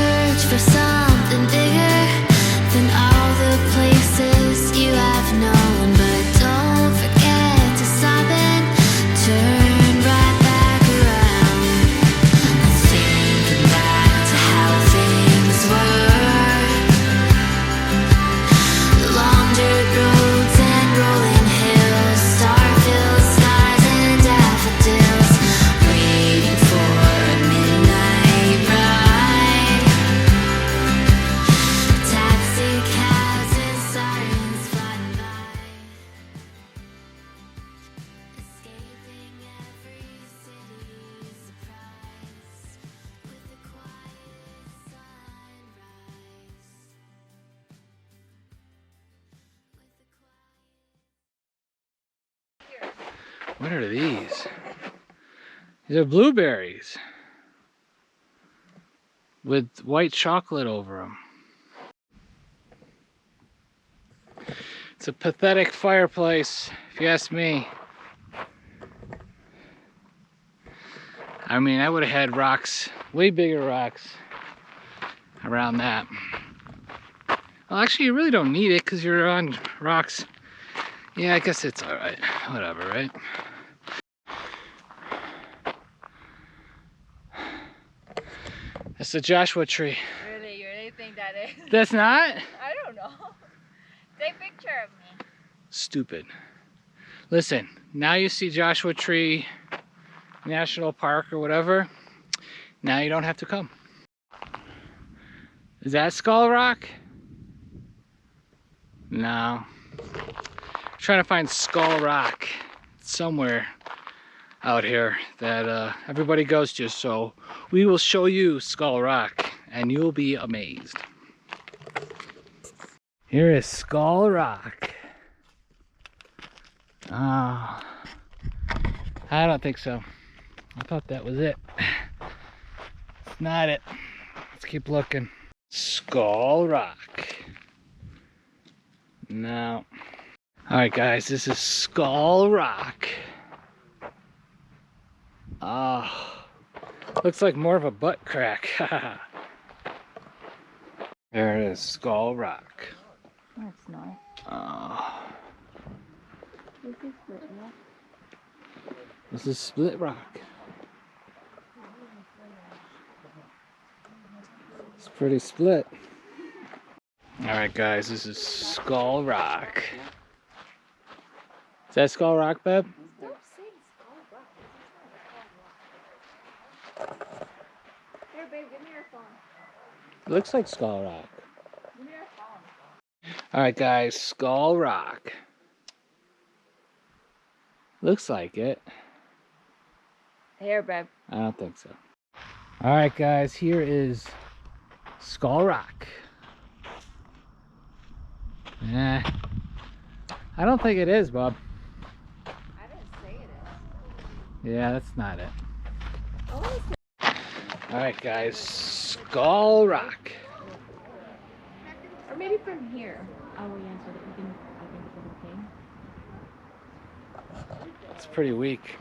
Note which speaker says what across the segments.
Speaker 1: search for something bigger than all the places you have known. But don't forget to stop and turn right back around. Thinking back to how things were, long dirt roads and rolling hills, star-filled skies and daffodils, waiting for a midnight ride. Taxi cabs and sirens flying by, escaping every city's surprise with the quiet sunrise.
Speaker 2: What are these? These are blueberries with white chocolate over them. It's a pathetic fireplace, if you ask me. I mean, I would have had rocks, way bigger rocks around that. Well, actually, you really don't need it because you're on rocks. Yeah, I guess it's alright. Whatever, right? That's the Joshua tree.
Speaker 3: Really? You really think that is?
Speaker 2: That's not?
Speaker 3: I don't know. Take a picture of me.
Speaker 2: Stupid. Listen, now you see Joshua Tree National Park or whatever. Now you don't have to come. Is that Skull Rock? No. I'm trying to find Skull Rock somewhere out here that everybody goes to, so we will show you Skull Rock and you'll be amazed. Here is Skull Rock. I don't think so. I thought that was it. It's not it. Let's keep looking. Skull Rock. No. Alright guys, this is Skull Rock. Looks like more of a butt crack. There it is, Skull Rock.
Speaker 3: That's nice.
Speaker 2: This is Split Rock. It's pretty split. Alright guys, this is Skull Rock. Is that Skull Rock, babe?
Speaker 3: Stop saying Skull Rock. Here, babe, give me your phone.
Speaker 2: It looks like Skull Rock.
Speaker 3: Give me your phone.
Speaker 2: Alright guys, Skull Rock. Looks like it.
Speaker 3: Here, babe.
Speaker 2: I don't think so. Alright guys, here is Skull Rock. I don't think it is, Bob.
Speaker 3: I didn't say it
Speaker 2: Yeah, that's not it.
Speaker 3: is.
Speaker 2: Alright guys, Skull Rock.
Speaker 3: Or maybe from here. Oh yeah, so that we can, I think, put a thing.
Speaker 2: It's pretty weak.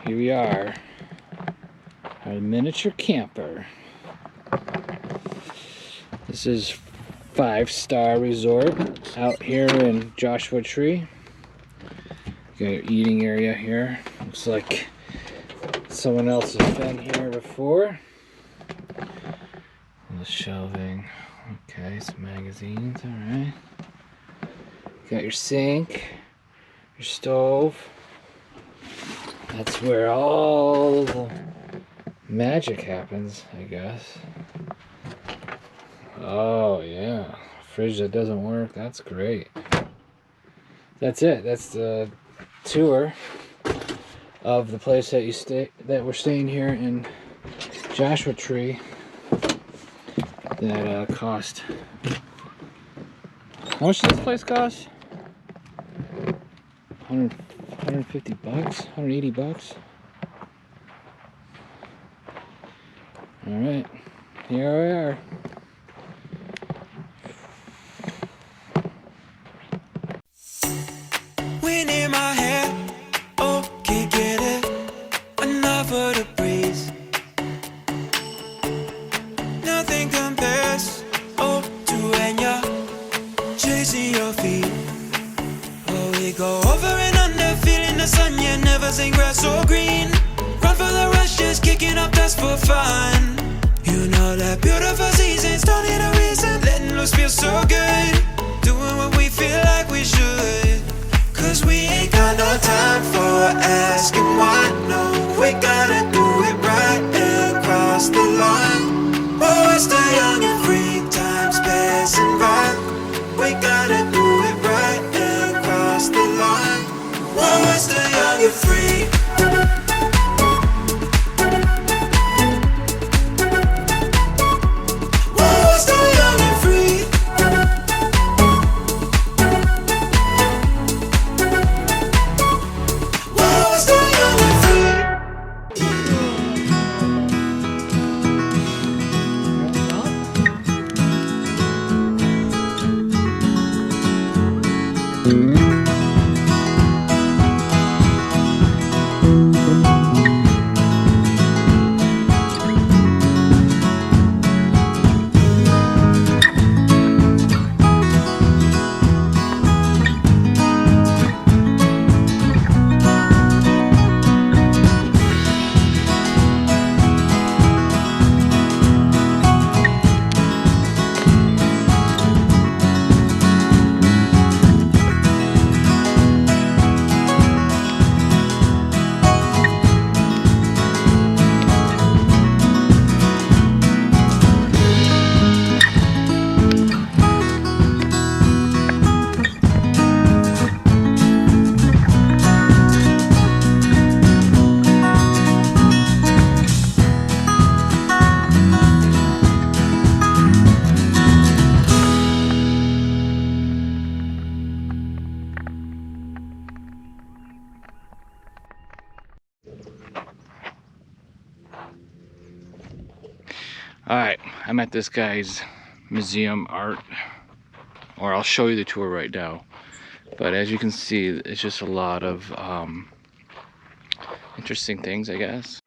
Speaker 2: here we are, our miniature camper. This is 5-star resort out here in Joshua Tree. You got your eating area here. Looks like someone else has been here before. The shelving. Okay, some magazines, alright. Got your sink, your stove. That's where all the magic happens, I guess. Oh yeah, fridge that doesn't work, that's great. That's it, that's the tour of the place that we're staying here in Joshua Tree. That cost. How much does this place cost? 150 bucks, 180 bucks. All right, here we are.
Speaker 4: Wind in my hair, oh, can't get it. Enough of the breeze. Nothing compares, oh, to when you're chasing your feet. Oh, we go over and under, feeling the sun, you never seen grass so green. Run for the rush, just kicking up dust for fun. You know that beautiful seasons don't need a reason. Letting loose feels so good. Doing what we feel like we should. Cause we ain't got no time for asking why. No, we gotta do it right and cross the line. Oh, it's the young and free, time's passing by. We gotta do it right and cross the line. Oh, it's the young and free. Oh, it's the young and free. Oh, it's the young and free.
Speaker 2: Alright, I'm at this guy's museum art, or I'll show you the tour right now. But as you can see, it's just a lot of interesting things, I guess.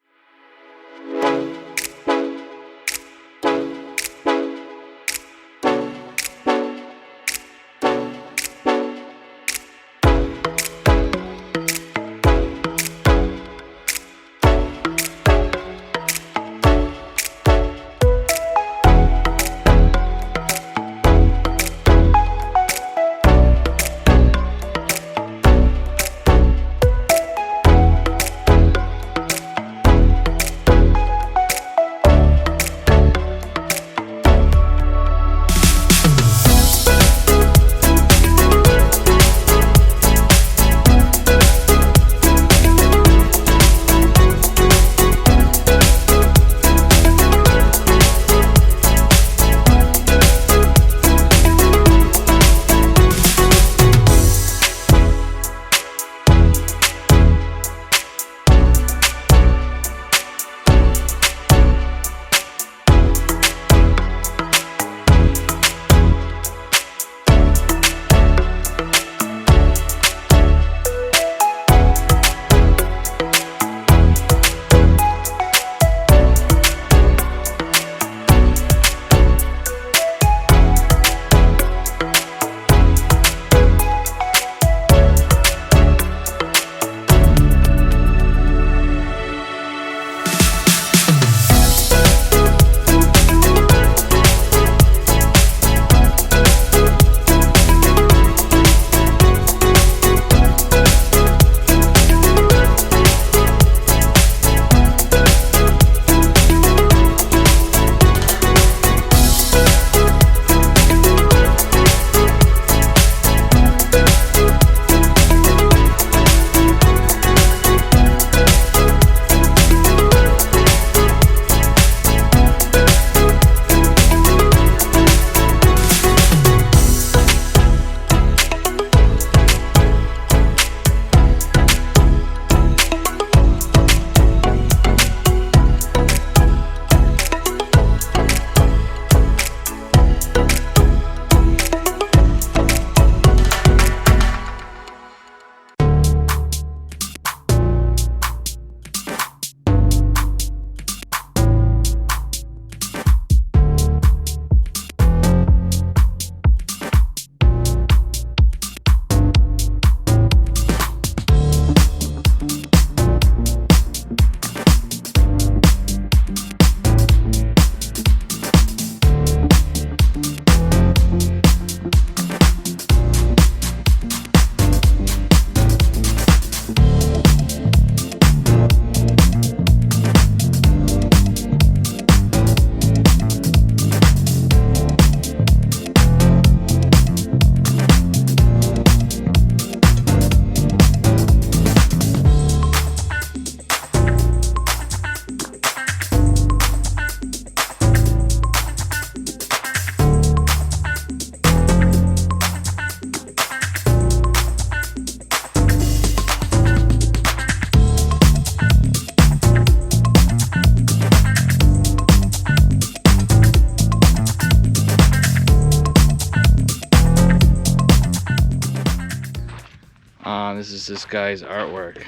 Speaker 2: is this guy's artwork.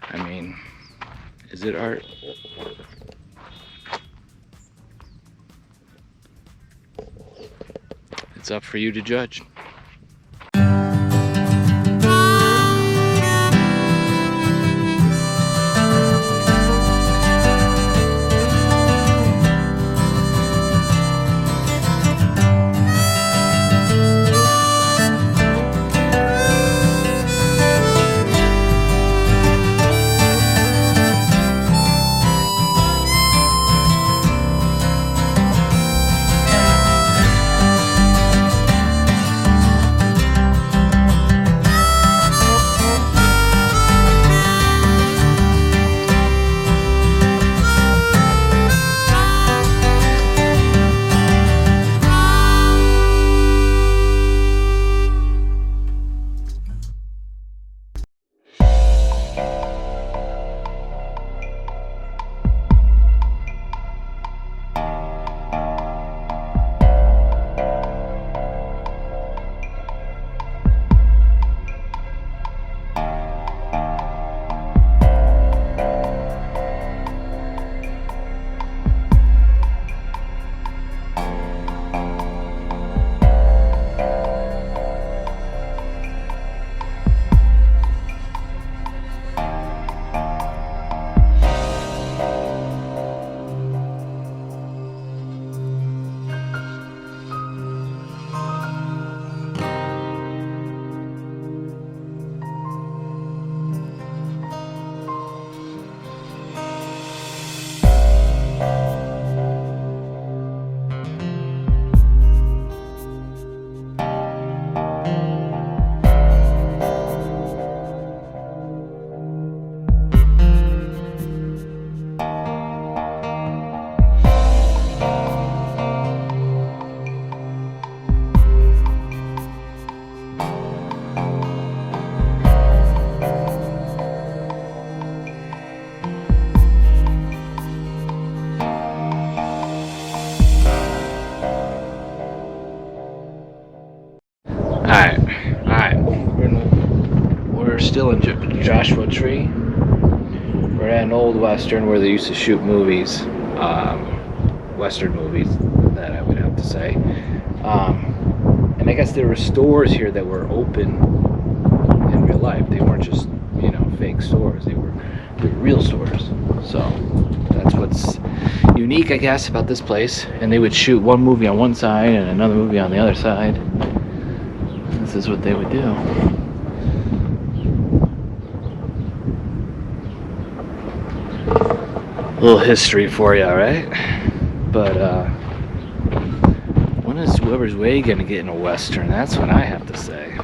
Speaker 2: I mean, is it art? It's up for you to judge. Alright. We're still in Joshua Tree. We're at an old western where they used to shoot movies, western movies, that I would have to say. And I guess there were stores here that were open in real life. They weren't just, fake stores. They were real stores. So that's what's unique, I guess, about this place. And they would shoot one movie on one side and another movie on the other side. This is what they would do. A little history for you, right? But when is Weber's Way gonna get in a western? That's what I have to say.